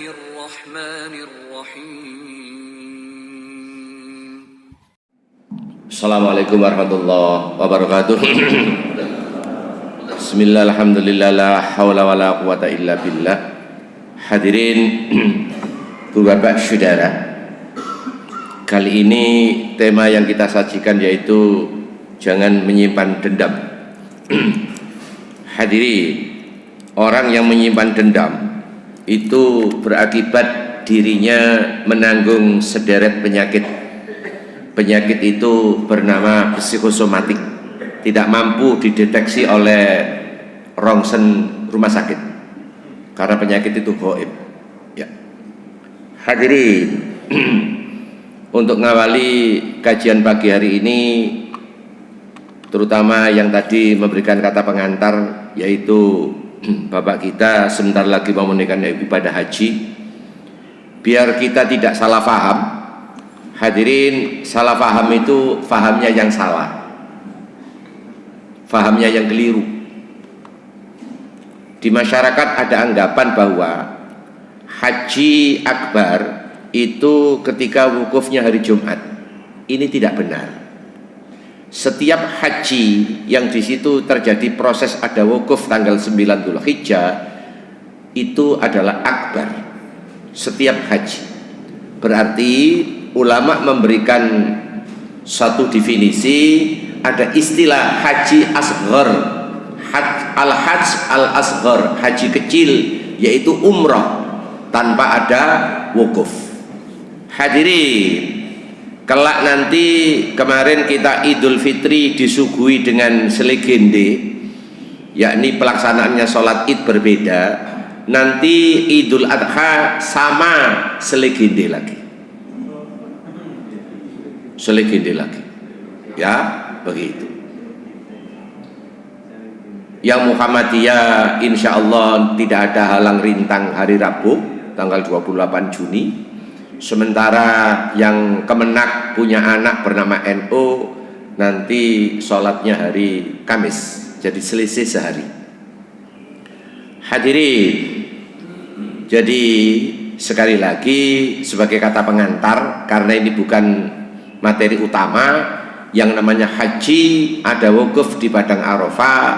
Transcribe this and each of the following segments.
Bismillahirrahmanirrahim. Assalamualaikum warahmatullahi wabarakatuh. Bismillah, alhamdulillah, la hawla wa la quwata illa billah. Hadirin Bapak Saudara, kali ini tema yang kita sajikan yaitu jangan menyimpan dendam. Hadirin, orang yang menyimpan dendam itu berakibat dirinya menanggung sederet penyakit. Penyakit itu bernama psikosomatik, tidak mampu dideteksi oleh rongsen rumah sakit karena penyakit itu gaib. Ya. Hadirin, untuk ngawali kajian pagi hari ini, terutama yang tadi memberikan kata pengantar, yaitu Bapak kita sebentar lagi mau menunaikan ibadah haji, biar kita tidak salah paham. Hadirin, salah paham itu fahamnya yang salah, fahamnya yang keliru. Di masyarakat ada anggapan bahwa haji akbar itu ketika wukufnya hari Jumat. Ini tidak benar. Setiap haji yang di situ terjadi proses ada wukuf tanggal 9 Dzulhijjah itu adalah akbar. Setiap haji. Berarti ulama memberikan satu definisi, ada istilah haji asghar, al-hajj al-asghar, haji kecil, yaitu umrah tanpa ada wukuf. Hadirin, kelak nanti, kemarin kita Idul Fitri disuguhi dengan selegende, yakni pelaksanaannya sholat id berbeda. Nanti Idul Adha sama selegende lagi, selegende lagi, ya begitu. Yang Muhammadiyah insya Allah tidak ada halang rintang hari Rabu tanggal 28 Juni. Sementara yang Kemenak punya anak bernama NO nanti sholatnya hari Kamis, jadi selisih sehari. Hadirin, jadi sekali lagi sebagai kata pengantar, karena ini bukan materi utama, yang namanya haji ada wukuf di Padang Arafah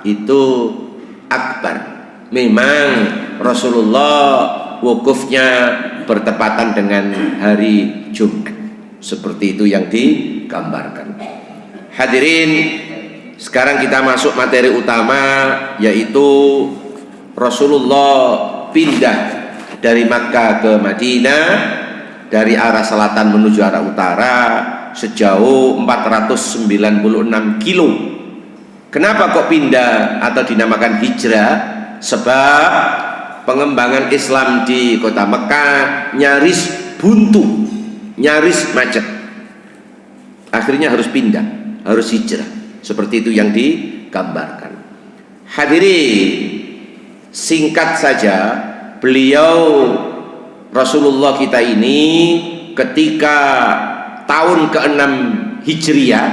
itu akbar. Memang Rasulullah wukufnya bertepatan dengan hari Jumat, seperti itu yang digambarkan. Hadirin, sekarang kita masuk materi utama, yaitu Rasulullah pindah dari Makkah ke Madinah dari arah selatan menuju arah utara sejauh 496 kilo. Kenapa kok pindah atau dinamakan hijrah? Sebab pengembangan Islam di kota Mekah nyaris buntu, nyaris macet. Akhirnya harus pindah, harus hijrah. Seperti itu yang digambarkan. Hadirin, singkat saja, beliau Rasulullah kita ini ketika tahun ke-6 Hijriah,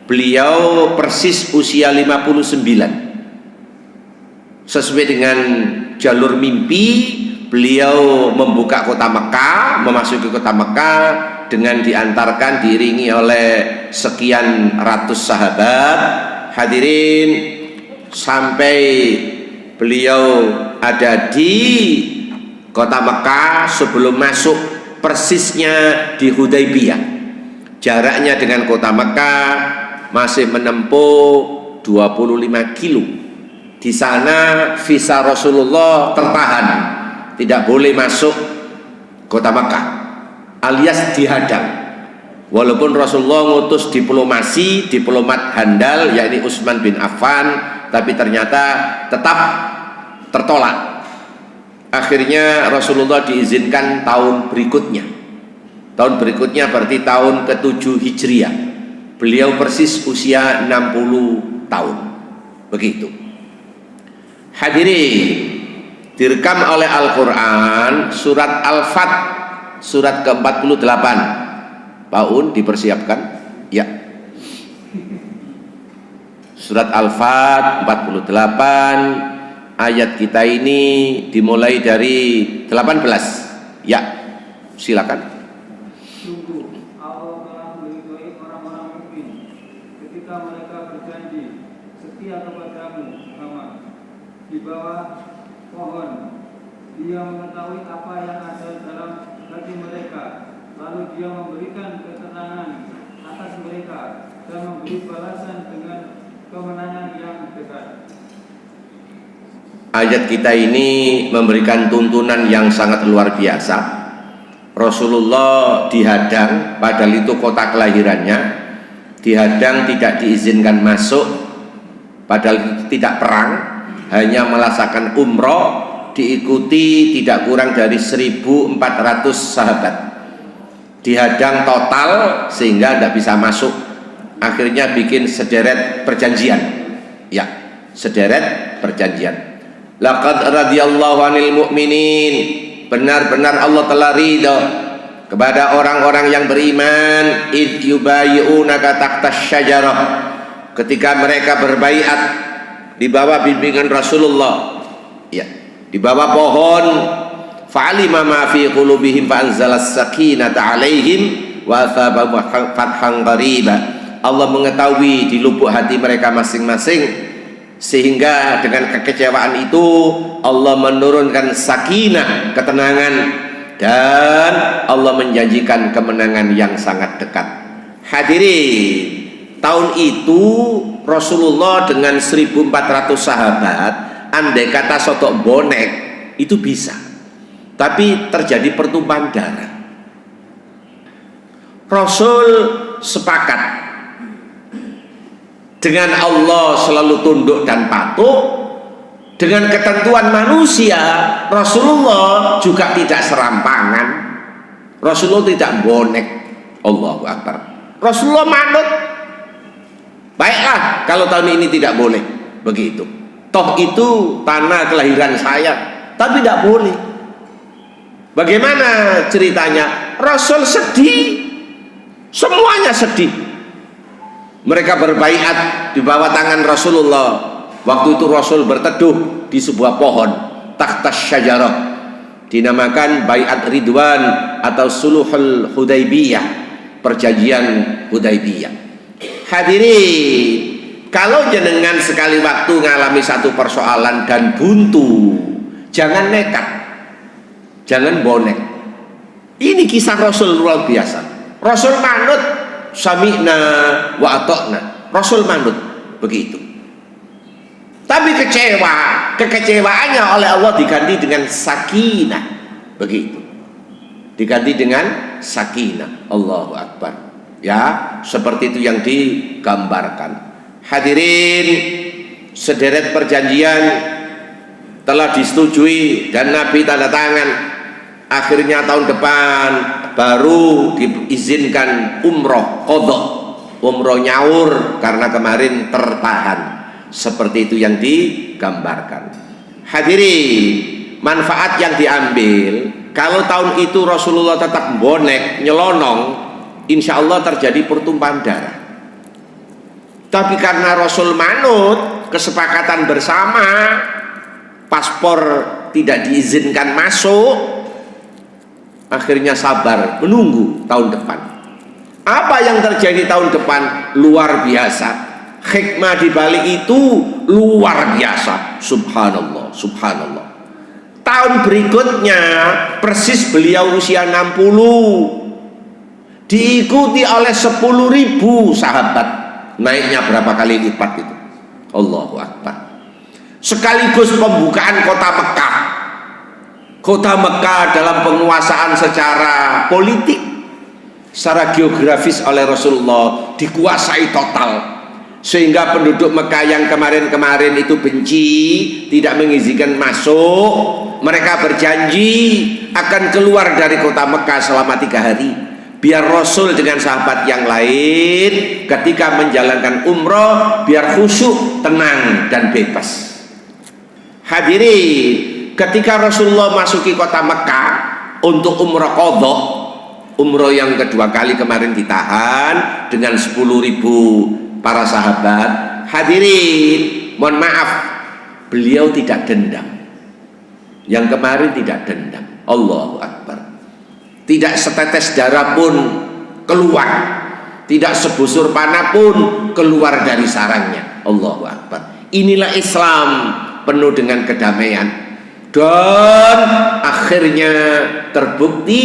beliau persis usia 59. Sesuai dengan jalur mimpi, beliau membuka kota Mekah, memasuki kota Mekah dengan diantarkan diiringi oleh sekian ratus sahabat. Hadirin, sampai beliau ada di kota Mekah sebelum masuk persisnya di Hudaybiyah. Jaraknya dengan kota Mekah masih menempuh 25 kilo. Di sana visa Rasulullah tertahan, tidak boleh masuk kota Mekah, alias dihadang. Walaupun Rasulullah ngutus diplomasi, diplomat handal yakni Utsman bin Affan, tapi ternyata tetap tertolak. Akhirnya Rasulullah diizinkan tahun berikutnya. Tahun berikutnya berarti tahun ke-7 Hijriah. Beliau persis usia 60 tahun. Begitu. Hadirin, direkam oleh Al-Quran surat Al-Fat, surat ke-48. Pak Un dipersiapkan. Ya. Surat Al-Fat 48 ayat kita ini dimulai dari 18. Ya, silakan. Sungguh Allah telah meridhoi orang-orang mukmin ketika mereka berjanji setia kepadamu Muhammad di bawah pohon. Dia mengetahui apa yang ada dalam hati mereka, lalu dia memberikan ketenangan atas mereka dan memberi balasan dengan kemenangan yang dekat. Ayat kita ini memberikan tuntunan yang sangat luar biasa. Rasulullah dihadang, padahal itu kota kelahirannya, dihadang, tidak diizinkan masuk, padahal itu tidak perang, hanya melaksanakan umroh, diikuti tidak kurang dari 1.400 sahabat. Dihadang total sehingga tidak bisa masuk. Akhirnya bikin sederet perjanjian. Ya, sederet perjanjian. Laqad radhiyallahu 'anil mu'minin, benar-benar Allah telah ridha kepada orang-orang yang beriman, id yubayyi'unaka tahtas syajarah, ketika mereka berbaiat di bawah bimbingan Rasulullah, ya, di bawah pohon. Fa'alima ma fi qulubihim fa'anzalas sakinata 'alaihim wa athabahum fathan qariba. Allah mengetahui di lubuk hati mereka masing-masing, sehingga dengan kekecewaan itu Allah menurunkan sakinah, ketenangan, dan Allah menjanjikan kemenangan yang sangat dekat. Hadirin, tahun itu Rasulullah dengan 1.400 sahabat, andai kata sotok bonek itu bisa, tapi terjadi pertumpahan darah. Rasul sepakat dengan Allah selalu tunduk dan patuh. Dengan ketentuan manusia, Rasulullah juga tidak serampangan, Rasulullah tidak bonek. Allahu Akbar. Rasulullah manut. Baiklah kalau tahun ini tidak boleh, begitu. Toh itu tanah kelahiran saya, tapi tidak boleh. Bagaimana ceritanya? Rasul sedih, semuanya sedih. Mereka berbaiat di bawah tangan Rasulullah. Waktu itu Rasul berteduh di sebuah pohon, tahtas syajarah, dinamakan baiat Ridwan atau Suluhul Hudaybiyah, perjanjian Hudaybiyah. Hadirin, kalau jenengan sekali waktu ngalami satu persoalan dan buntu, jangan nekat, jangan bonek. Ini kisah Rasul luar biasa. Rasul manut, sami'na wa ata'na. Rasul manut, begitu. Tapi kekecewaannya oleh Allah diganti dengan sakinah, begitu. Diganti dengan sakinah. Allahu Akbar. Ya, seperti itu yang digambarkan. Hadirin, sederet perjanjian telah disetujui dan Nabi tanda tangan. Akhirnya tahun depan baru diizinkan umroh qadha, umroh nyaur karena kemarin tertahan. Seperti itu yang digambarkan. Hadirin, manfaat yang diambil kalau tahun itu Rasulullah tetap bonek, nyelonong, insya Allah terjadi pertumpahan darah. Tapi karena Rasul manut, kesepakatan bersama, paspor tidak diizinkan masuk, akhirnya sabar menunggu tahun depan. Apa yang terjadi tahun depan luar biasa. Hikmah di balik itu luar biasa. Subhanallah, subhanallah. Tahun berikutnya persis beliau usia 60, diikuti oleh 10.000 sahabat. Naiknya berapa kali lipat itu? Allahu Akbar. Sekaligus pembukaan kota Mekah. Kota Mekah dalam penguasaan secara politik, secara geografis oleh Rasulullah dikuasai total. Sehingga penduduk Mekah yang kemarin-kemarin itu benci, tidak mengizinkan masuk, mereka berjanji akan keluar dari kota Mekah selama 3 hari, biar Rasul dengan sahabat yang lain ketika menjalankan umroh biar khusyuk, tenang dan bebas. Hadirin, ketika Rasulullah masuki kota Mekah untuk umroh qadha, umroh yang kedua kali kemarin ditahan dengan 10.000 para sahabat. Hadirin, mohon maaf, beliau tidak dendam. Yang kemarin tidak dendam. Allahu Akbar. Tidak setetes darah pun keluar, tidak sebusur panah pun keluar dari sarangnya. Allahu Akbar. Inilah Islam penuh dengan kedamaian. Dan akhirnya terbukti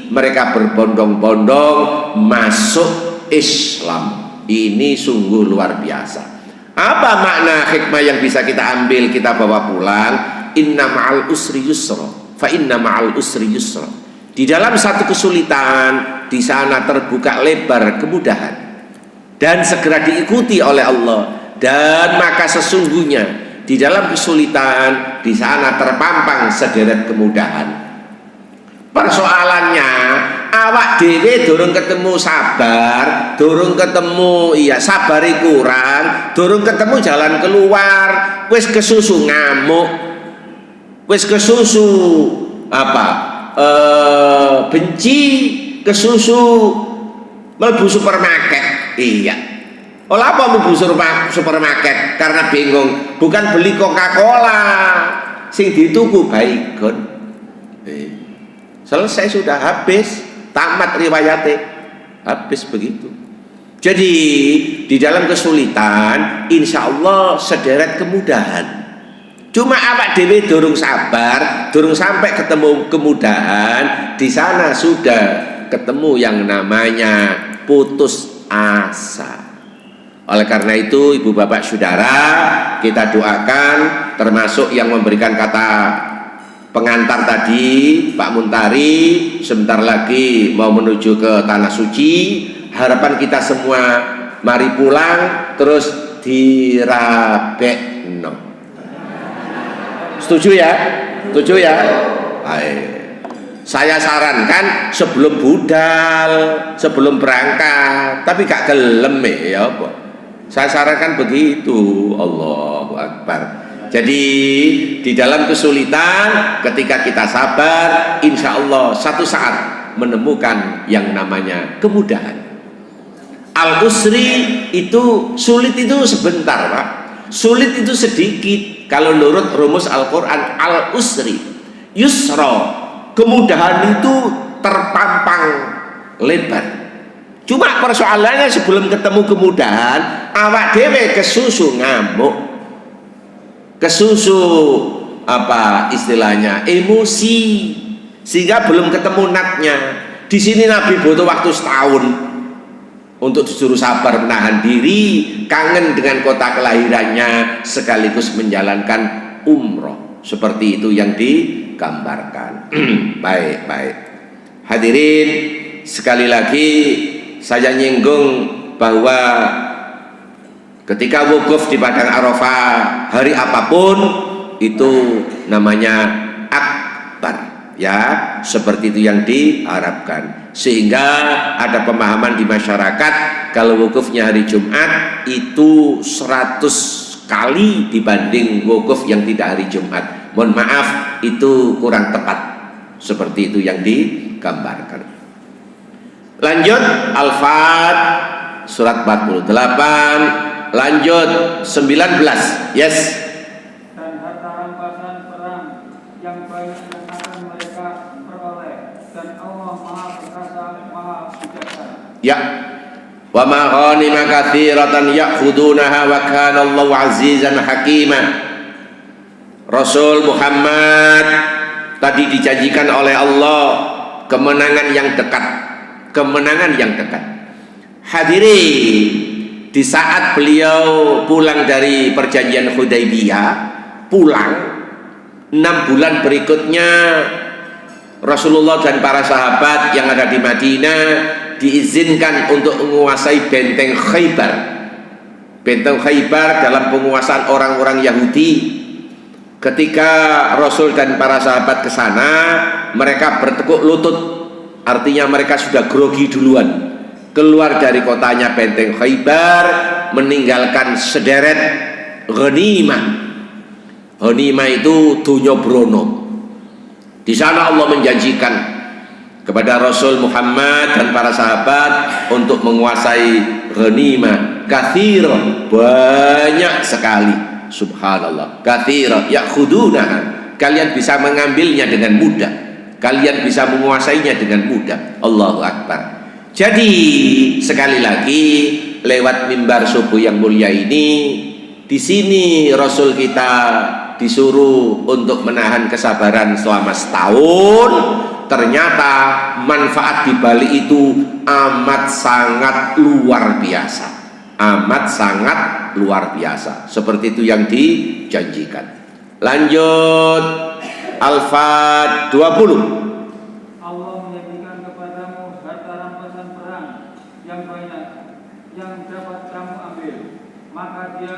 mereka berbondong-bondong masuk Islam. Ini sungguh luar biasa. Apa makna hikmah yang bisa kita ambil, kita bawa pulang? Inna ma'al usri yusra, fa inna ma'al usri yusra. Di dalam satu kesulitan, di sana terbuka lebar kemudahan dan segera diikuti oleh Allah. Dan maka sesungguhnya di dalam kesulitan, di sana terpampang sederet kemudahan. Persoalannya, awak dhewe durung ketemu sabar, durung ketemu sabari kurang, durung ketemu jalan keluar, wis kesusu ngamuk, wis kesusu benci, kesusu mlebu supermarket. Iya. Olah apa mlebu supermarket? Karena bingung, bukan beli Coca-Cola, sing dituku baygon. Selesai, sudah habis, tamat riwayatnya, habis begitu. Jadi di dalam kesulitan, insya Allah sederet kemudahan. Cuma awak dewe durung sabar, durung sampai ketemu kemudahan, di sana sudah ketemu yang namanya putus asa. Oleh karena itu, ibu bapak saudara, kita doakan, termasuk yang memberikan kata pengantar tadi, Pak Muntari, sebentar lagi mau menuju ke Tanah Suci. Harapan kita semua, mari pulang terus dirabekno. Setuju ya? Setuju ya? Baik. Saya sarankan sebelum budal, sebelum berangkat, tapi gak gelem ya apa? Saya sarankan begitu. Allahu Akbar. Jadi di dalam kesulitan, ketika kita sabar, insya Allah satu saat menemukan yang namanya kemudahan. Al-usri itu sulit, itu sebentar Pak. Sulit itu sedikit. Kalau menurut rumus Al-Quran, al-usri yusra, kemudahan itu terpampang lebar. Cuma persoalannya sebelum ketemu kemudahan, awak dewe kesusu ngamuk, kesusu istilahnya emosi, sehingga belum ketemu natnya. Di sini Nabi butuh waktu setahun untuk disuruh sabar menahan diri, kangen dengan kota kelahirannya, sekaligus menjalankan umroh. Seperti itu yang digambarkan. Baik. Hadirin, sekali lagi saya nyinggung bahwa ketika wukuf di Padang Arafah, hari apapun itu namanya akbar, ya, seperti itu yang diharapkan. Sehingga ada pemahaman di masyarakat kalau wukufnya hari Jumat itu 100 kali dibanding wukuf yang tidak hari Jumat. Mohon maaf, itu kurang tepat. Seperti itu yang digambarkan. Lanjut Al-Fat surat 48, lanjut 19. Yes. Dan harta rampasan perang yang banyak yang akan mereka peroleh, dan Allah Maha Perkasa, Maha Bijaksana. Ya. Wa ma ghanima katsiratan ya'khudunaha wa kana Allahu 'azizan hakima. Rasul Muhammad tadi dijanjikan oleh Allah kemenangan yang dekat. Kemenangan yang dekat. Hadirin, di saat beliau pulang dari perjanjian Hudaybiyah, pulang 6 bulan berikutnya, Rasulullah dan para sahabat yang ada di Madinah diizinkan untuk menguasai benteng Khaybar. Benteng Khaybar dalam penguasaan orang-orang Yahudi. Ketika Rasul dan para sahabat ke sana, mereka bertekuk lutut. Artinya mereka sudah grogi duluan, keluar dari kotanya benteng Khaybar, meninggalkan sederet ghanimah. Ghanimah itu dunya brono. Di sana Allah menjanjikan kepada Rasul Muhammad dan para sahabat untuk menguasai ghanimah katsir, banyak sekali. Subhanallah. Katsira ya'khuduna. Kalian bisa mengambilnya dengan mudah. Kalian bisa menguasainya dengan mudah. Allahu Akbar. Jadi sekali lagi lewat mimbar subuh yang mulia ini, di sini Rasul kita disuruh untuk menahan kesabaran selama setahun. Ternyata manfaat di balik itu amat sangat luar biasa. Amat sangat luar biasa. Seperti itu yang dijanjikan. Lanjut Al-Fat 20. Allah menjadikan kepadamu harta rampasan perang yang banyak yang dapat kamu ambil, maka dia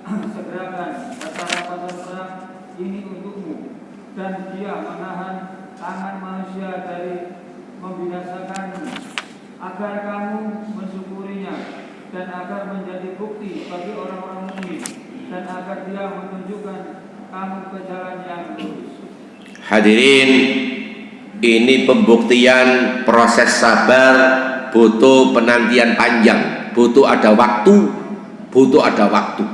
segerakan harta rampasan perang ini untukmu, dan dia menahan tangan manusia dari membinasakanmu, agar kamu mensyukurinya, dan agar menjadi bukti bagi orang-orang mukmin, dan agar dia menunjukkan kamu ke jalan yang lurus. Hadirin, ini pembuktian proses sabar butuh penantian panjang, butuh ada waktu, butuh ada waktu.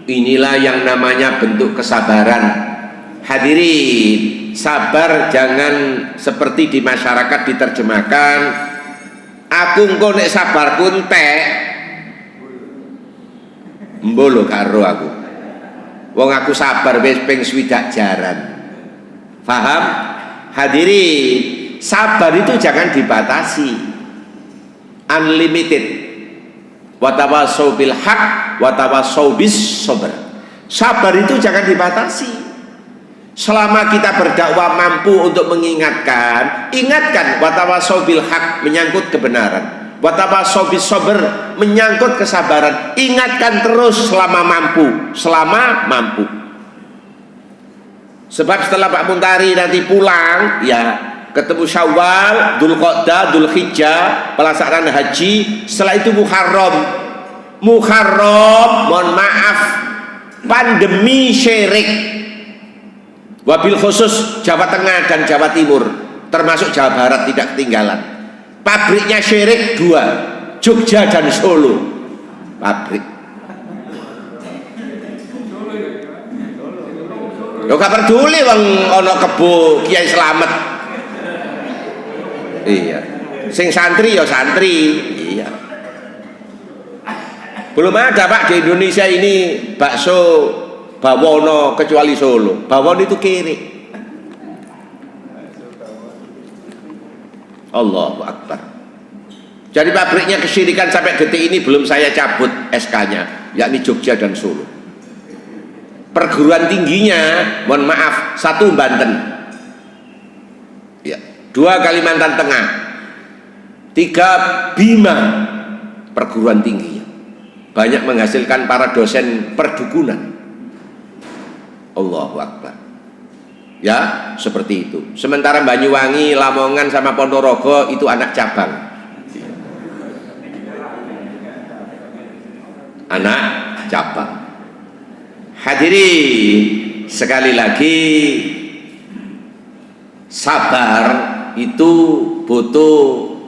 Inilah yang namanya bentuk kesabaran. Hadirin, sabar jangan seperti di masyarakat diterjemahkan, aku engko nek sabar kuntek mbolo karo aku. Wong aku sabar wis ping 20 jaran. Paham? Hadirin, sabar itu jangan dibatasi. Unlimited. Wa tawassaw bil haq wa tawassaw bis sabr. Sabar itu jangan dibatasi. Selama kita berdakwah mampu untuk mengingatkan, ingatkan. Wa tawassaw bil haq, menyangkut kebenaran. Wa tawassaw bis sabr, menyangkut kesabaran. Ingatkan terus selama mampu, selama mampu. Sebab setelah Pak Muntari nanti pulang, ya ketemu Syawal, Dzulqa'dah, Dzulhijjah, pelaksanaan haji, setelah itu Muharram. Muharram, mohon maaf, pandemi syirik. Wabil khusus Jawa Tengah dan Jawa Timur, termasuk Jawa Barat tidak ketinggalan. Pabriknya syirik 2, Jogja dan Solo. Pabrik. Yo gak peduli wong ana kebo Kiai Slamet. Iya. Sing santri ya santri. Iya. Belum ada Pak di Indonesia ini bakso bawono kecuali Solo. Bawon itu kiri. Allahu Akbar. Jadi pabriknya kesyirikan sampai detik ini belum saya cabut SK-nya, yakni Jogja dan Solo. Perguruan tingginya, mohon maaf, 1 Banten, ya, 2 Kalimantan Tengah, 3 Bima, perguruan tingginya banyak menghasilkan para dosen perdukunan. Allahu Akbar. Ya, seperti itu. Sementara Banyuwangi, Lamongan sama Ponorogo itu anak cabang. Anak cabang. Hadirin, sekali lagi sabar itu butuh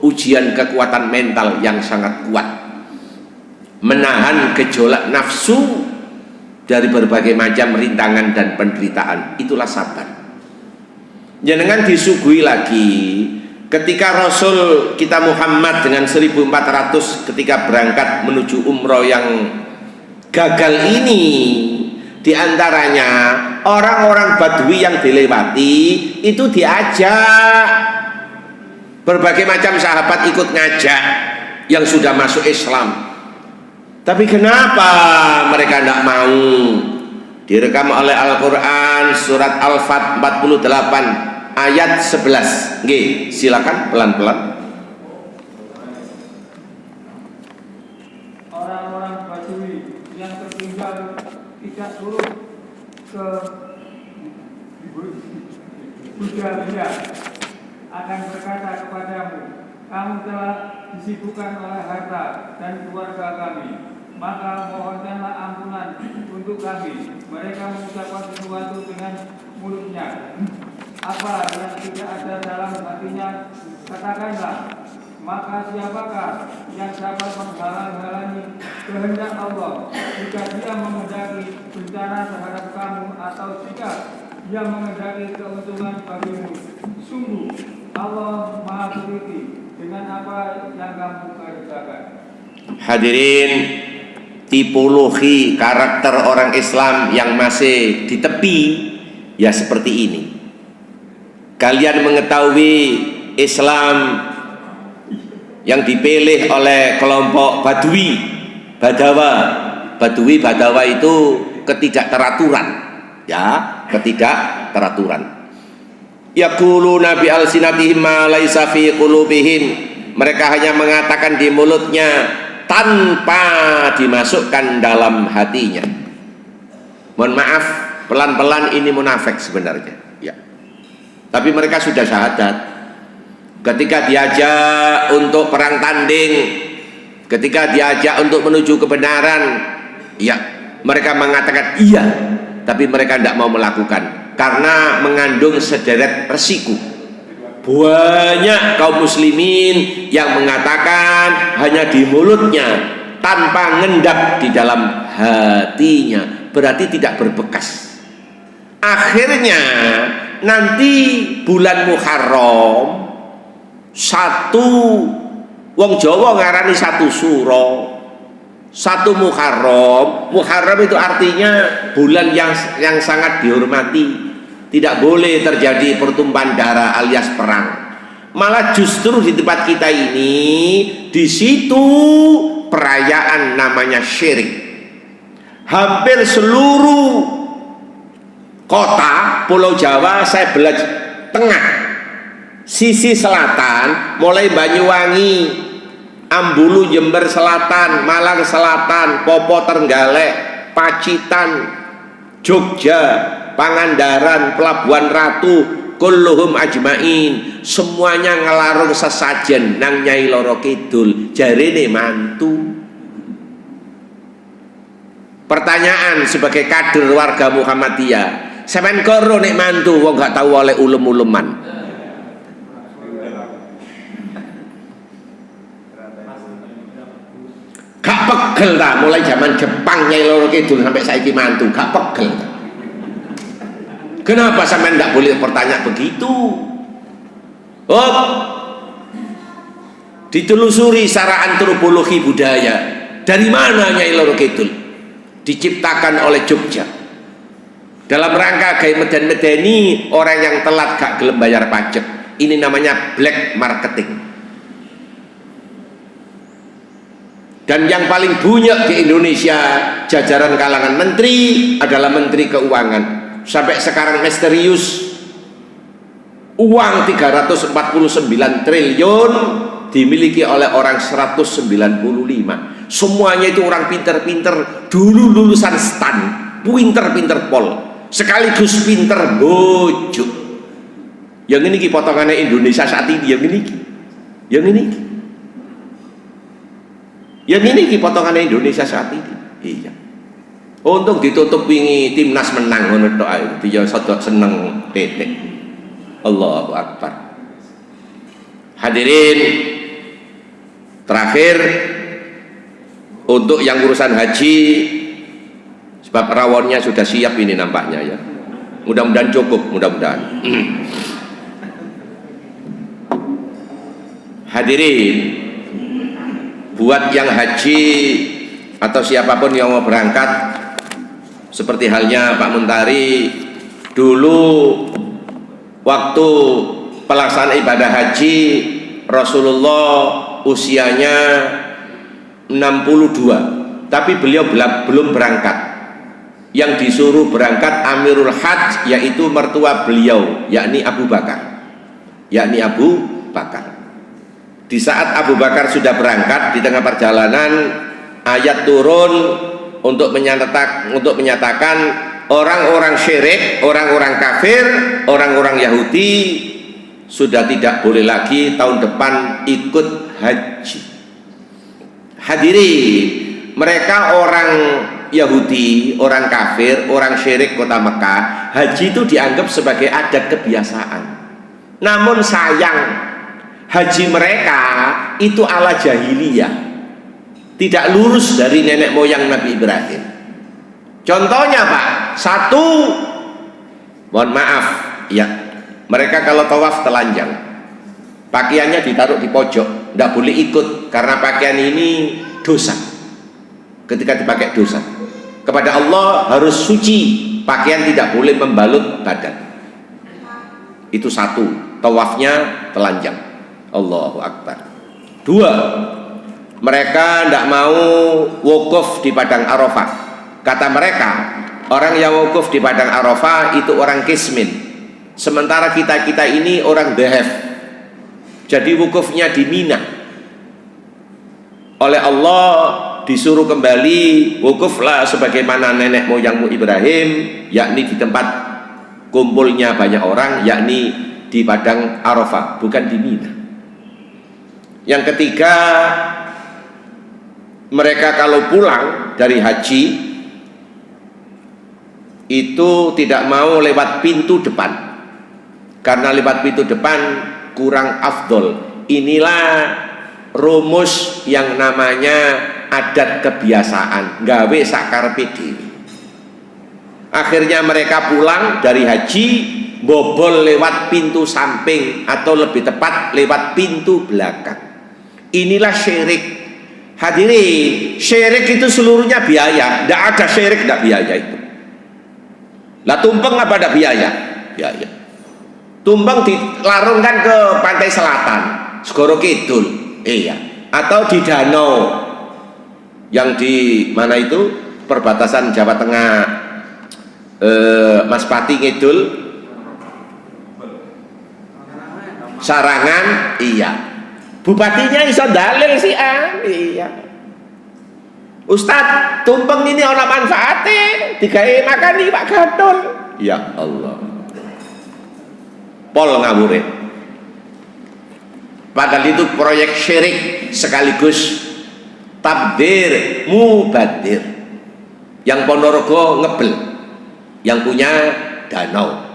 ujian kekuatan mental yang sangat kuat. Menahan gejolak nafsu dari berbagai macam rintangan dan penderitaan, itulah sabar. Jangan disuguhi lagi ketika Rasul kita Muhammad dengan 1400 ketika berangkat menuju umroh yang gagal ini, diantaranya orang-orang Badui yang dilewati itu diajak, berbagai macam sahabat ikut ngajak yang sudah masuk Islam. Tapi kenapa mereka tidak mau? Direkam oleh Al-Quran surat Al-Fat 48 ayat 11. Nggih, silakan pelan-pelan. Orang-orang Badui yang tertinggal tidak turun ke budaya akan berkata kepadamu, kamu telah disibukkan oleh harta dan keluarga kami, maka mohonkanlah ampunan untuk kami. Mereka mengucapkan sesuatu dengan mulutnya, apa yang tidak ada dalam hatinya katakanlah. Maka siapakah yang dapat menghalang-halangi kehendak Allah jika Dia menghendaki bencana terhadap kamu atau jika Dia menghendaki keuntungan bagimu. Sungguh Allah Maha Teliti dengan apa yang kamu kerjakan. Hadirin, tipologi karakter orang Islam yang masih di tepi ya seperti ini. Kalian mengetahui Islam yang dipilih oleh kelompok Badawa itu ketidakteraturan, ya, ketidakteraturan. Yaquluna bi alsinatihim ma laisa fi qulubihim, mereka hanya mengatakan di mulutnya tanpa dimasukkan dalam hatinya. Mohon maaf, pelan-pelan ini munafik sebenarnya, ya. Tapi mereka sudah syahadat. Ketika diajak untuk perang tanding, ketika diajak untuk menuju kebenaran, ya, mereka mengatakan iya, tapi mereka tidak mau melakukan karena mengandung sederet resiko. Banyak kaum muslimin yang mengatakan hanya di mulutnya tanpa ngendap di dalam hatinya, berarti tidak berbekas. Akhirnya nanti bulan Muharram, satu wong Jawa ngarani satu suro, satu Muharram. Muharram itu artinya bulan yang sangat dihormati. Tidak boleh terjadi pertumpahan darah alias perang. Malah justru di tempat kita ini, di situ perayaan namanya syirik. Hampir seluruh kota Pulau Jawa saya belah tengah, sisi selatan, mulai Banyuwangi, Ambulu, Jember Selatan, Malang Selatan, Popo, Trenggalek, Pacitan, Jogja, Pangandaran, Pelabuhan Ratu, kulluhum ajmain, semuanya ngelarung sesajen nang Nyai Loro Kidul, jarene mantu. Pertanyaan sebagai kader warga Muhammadiyah, sampean karo nek mantu wong gak tahu oleh ulem-uleman. Gak pegel ta mulai zaman Jepang Nyai Loro Kidul sampai saiki mantu, gak pegel ta. Kenapa sampean tidak boleh bertanya begitu? Oh, ditelusuri secara antropologi budaya. Dari mana Nyai Loro Kidul? Diciptakan oleh Jogja. Dalam rangka gaya meden-medeni orang yang telat gak gelem bayar pajak. Ini namanya black marketing. Dan yang paling banyak di Indonesia jajaran kalangan menteri adalah Menteri Keuangan. Sampai sekarang misterius uang 349 triliun dimiliki oleh orang 195. Semuanya itu orang pinter-pinter, dulu lulusan STAN, pinter-pinter pol, sekaligus pinter bojo. Yang ini potongannya Indonesia saat ini, yang ini potongannya Indonesia saat ini. Iya. Untung ditutup wingi timnas menang ngono tok ae. Dia sedok seneng titik. Allahu Akbar. Hadirin, terakhir untuk yang urusan haji, sebab rawonnya sudah siap ini nampaknya ya. Mudah-mudahan cukup, mudah-mudahan. Hadirin, buat yang haji atau siapapun yang mau berangkat, seperti halnya Pak Muntari dulu waktu pelaksanaan ibadah haji, Rasulullah usianya 62, tapi beliau belum berangkat. Yang disuruh berangkat Amirul Hajj, yaitu mertua beliau, yakni Abu Bakar. Di saat Abu Bakar sudah berangkat, di tengah perjalanan ayat turun untuk menyatakan orang-orang syirik, orang-orang kafir, orang-orang Yahudi sudah tidak boleh lagi tahun depan ikut haji. Hadirin, mereka orang Yahudi, orang kafir, orang syirik kota Mekah, haji itu dianggap sebagai adat kebiasaan. Namun sayang, haji mereka itu ala jahiliyah, tidak lurus dari nenek moyang Nabi Ibrahim. Contohnya Pak, satu, mohon maaf ya, mereka kalau tawaf telanjang, pakaiannya ditaruh di pojok, tidak boleh ikut karena pakaian ini dosa. Ketika dipakai dosa kepada Allah harus suci, pakaian tidak boleh membalut badan. Itu satu, tawafnya telanjang. Allahu Akbar. Dua, mereka tidak mau wukuf di padang Arafah. Kata mereka, orang yang wukuf di padang Arafah itu orang kismin, sementara kita ini orang dhahaf. Jadi wukufnya di Mina. Oleh Allah disuruh kembali, wukuflah sebagaimana nenek moyangmu Ibrahim, yakni di tempat kumpulnya banyak orang, yakni di padang Arafah, bukan di Mina. Yang ketiga, mereka kalau pulang dari haji itu tidak mau lewat pintu depan, karena lewat pintu depan kurang afdol. Inilah rumus yang namanya adat kebiasaan, gawe sakarepe dhewe. Akhirnya mereka pulang dari haji bobol lewat pintu samping, atau lebih tepat lewat pintu belakang. Inilah syirik. Hadirin, syirik itu seluruhnya biaya. Tidak ada syirik tidak biaya itu. Lah tumpeng apa ada biaya? Biaya. Tumpeng dilarungkan ke pantai selatan, Segoro Kidul, iya, atau di danau yang di mana itu perbatasan Jawa Tengah, Mas Pati Ngidul, Sarangan, iya. Bupatinya iso dalil sih, iya. Ustadz, tumpeng ini ana manfaate, digawe makani Pak Gatul. Ya Allah. Pol ngawure. Padahal itu proyek syirik sekaligus tabdir mubadir. Yang Ponorogo ngebel, yang punya danau.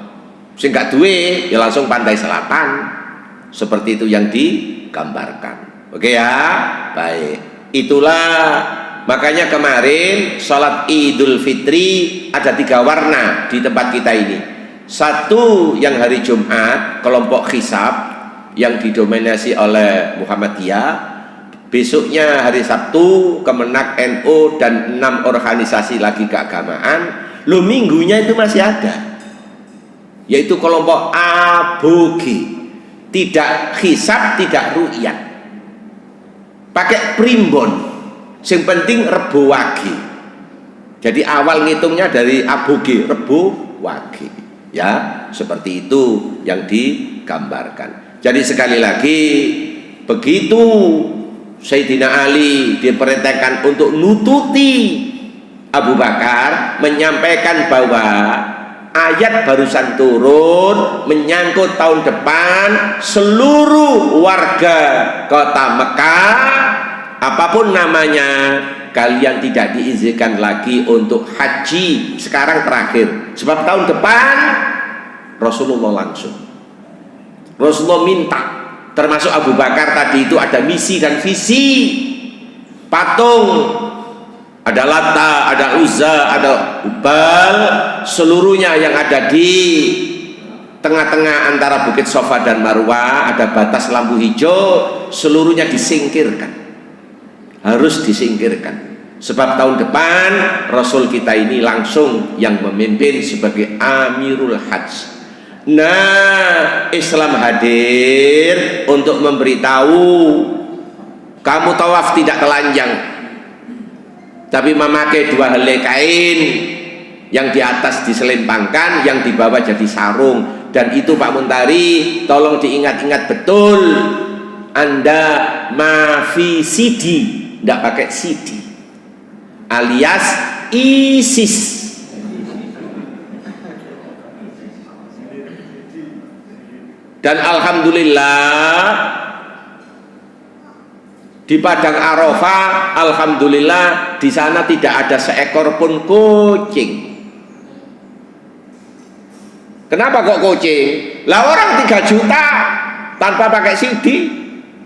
Sing gak duwe ya langsung pantai selatan. Seperti itu yang digambarkan. Oke ya, baik. Itulah makanya kemarin sholat Idul Fitri ada 3 warna di tempat kita ini. Satu yang hari Jumat kelompok Hisab yang didominasi oleh Muhammadiyah. Besoknya hari Sabtu Kemenak NU dan 6 organisasi lagi keagamaan. Lo minggunya itu masih ada, yaitu kelompok Aboge. Tidak hisab, tidak ru'yat, pakai primbon, yang penting Rebo Wage. Jadi awal ngitungnya dari Aboge, Rebo Wage, ya, seperti itu yang digambarkan. Jadi sekali lagi, begitu Sayyidina Ali diperintahkan untuk nututi Abu Bakar, menyampaikan bahwa ayat barusan turun menyangkut tahun depan seluruh warga kota Mekah apapun namanya, kalian tidak diizinkan lagi untuk haji sekarang terakhir, sebab tahun depan Rasulullah langsung, Rasulullah minta, termasuk Abu Bakar tadi itu ada misi dan visi patung, ada Lata, ada Uzza, ada Hubal, seluruhnya yang ada di tengah-tengah antara Bukit Sofa dan Marwah, ada batas lampu hijau, seluruhnya disingkirkan, harus disingkirkan. Sebab tahun depan Rasul kita ini langsung yang memimpin sebagai Amirul Hajj. Nah, Islam hadir untuk memberitahu kamu tawaf tidak telanjang, tapi memakai 2 helai kain, yang di atas diselempangkan, yang di bawah jadi sarung. Dan itu Pak Muntari tolong diingat-ingat betul, Anda mafi sidi, tidak pakai sidi, alias ISIS. Dan alhamdulillah di padang Arafah, alhamdulillah di sana tidak ada seekor pun kucing. Kenapa kok kucing? Lah orang 3 juta tanpa pakai sidi,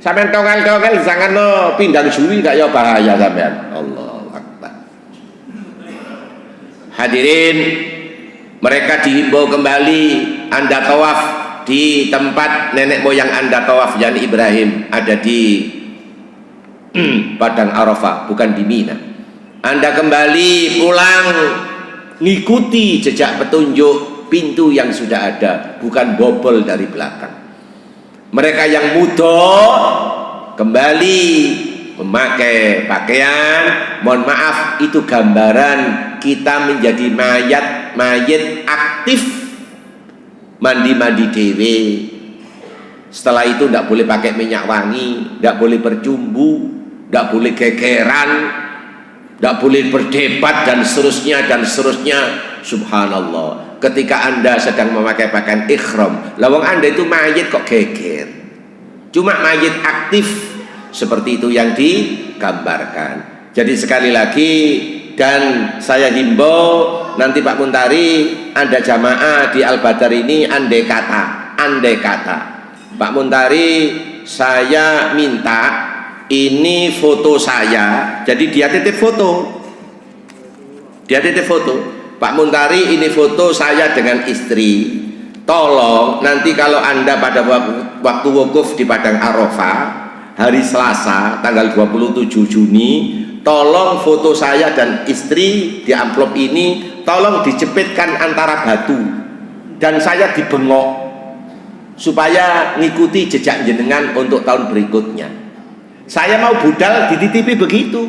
Sampeyan tongel-tongel jangan pindang suwi gak ya bahaya sampean. Allahu Akbar. Hadirin, mereka dihimbau kembali Anda tawaf di tempat nenek moyang Anda tawaf, yakni Ibrahim, ada di Padang Arafah, bukan di Mina. Anda kembali pulang ngikuti jejak petunjuk pintu yang sudah ada, bukan bobol dari belakang. Mereka yang muda kembali memakai pakaian, mohon maaf, itu gambaran kita menjadi mayat aktif, mandi dewe. Setelah itu tidak boleh pakai minyak wangi, tidak boleh berjumbu, tidak boleh gegeran, tidak boleh berdebat dan seterusnya dan seterusnya. Subhanallah, ketika Anda sedang memakai pakaian ikhram, lawang Anda itu mayit kok geger, cuma mayit aktif, seperti itu yang digambarkan. Jadi sekali lagi, dan saya himbau nanti Pak Muntari, Anda jamaah di Al-Badar ini andai kata Pak Muntari, saya minta ini foto saya, jadi dia titip foto, Pak Muntari, ini foto saya dengan istri, tolong nanti kalau Anda pada waktu wukuf di Padang Arafah hari Selasa tanggal 27 Juni, tolong foto saya dan istri di amplop ini tolong dijepitkan antara batu dan saya dibengok supaya ngikuti jejak jenengan untuk tahun berikutnya. Saya mau budal dititipi begitu,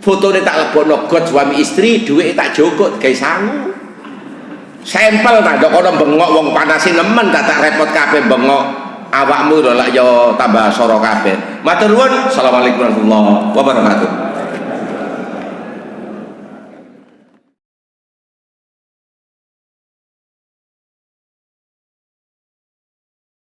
fotonya tak lebono got suami istri, duit tak jokot kayak sangu sampel tak dok orang bengok wong panasin nemen tak repot kabeh bengok awakmu lho lak yo tambah soro kabeh. Matur nuwun. Assalamualaikum warahmatullahi wabarakatuh.